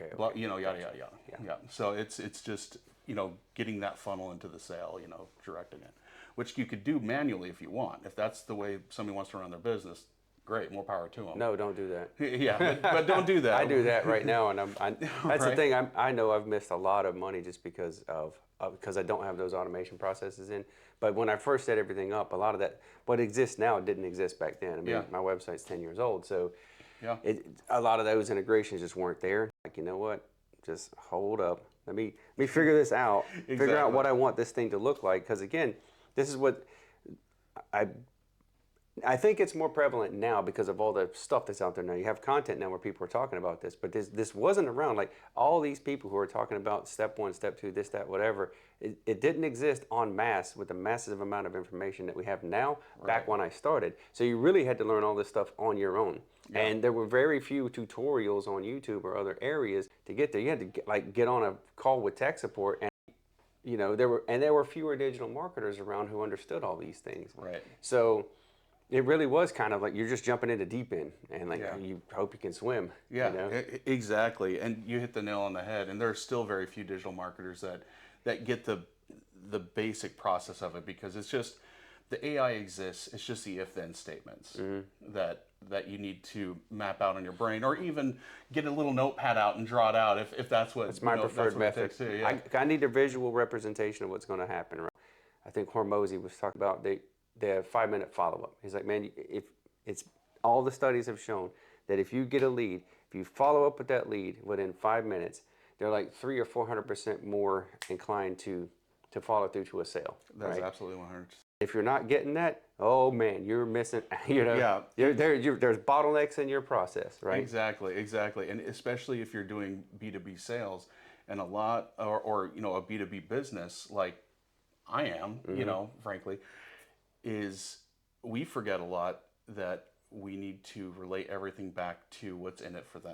Okay. blah, Okay. yada, Gotcha. yada, yada. Yeah. Yeah. So it's just, getting that funnel into the sale, directing it, which you could do manually if you want. If that's the way somebody wants to run their business, great, more power to them. No, don't do that. Yeah, but don't do that. I do that right now, and that's the Right? thing. I know I've missed a lot of money just because I don't have those automation processes in. But when I first set everything up, a lot of that what exists now didn't exist back then. I mean, Yeah. my website's 10 years old, so Yeah. a lot of those integrations just weren't there. Like, you know what? Just hold up. Let me figure this out. Figure out Exactly. what I want this thing to look like. Because again, this is what I I think it's more prevalent now because of all the stuff that's out there now. You have content now where people are talking about this, but this wasn't around. Like all these people who are talking about step one, step two, this, that, whatever, it didn't exist en masse with the massive amount of information that we have now back when I started. So you really had to learn all this stuff on your own. Yeah. And there were very few tutorials on YouTube or other areas to get there. You had to get on a call with tech support, and there were fewer digital marketers around who understood all these things. Right. So it really was kind of like you're just jumping into deep end, and Yeah. you hope you can swim. Yeah, You know? exactly. And you hit the nail on the head. And there are still very few digital marketers that get the basic process of it, because it's just the AI exists. It's just the if-then statements that you need to map out in your brain, or even get a little notepad out and draw it out if that's what It's my preferred that's what it method. takes too. Yeah. I need a visual representation of what's going to happen. Right? I think Hormozy was talking about they have 5-minute follow-up. He's like, man, if it's all the studies have shown that if you get a lead, if you follow up with that lead within 5 minutes, they're like 300 or 400% more inclined to follow through to a sale. That's right? absolutely 100%. If you're not getting that, oh man, you're missing. Yeah. There's bottlenecks in your process, right? Exactly. And especially if you're doing B2B sales and a lot, or a B2B business like I am, frankly, is we forget a lot that we need to relate everything back to what's in it for them.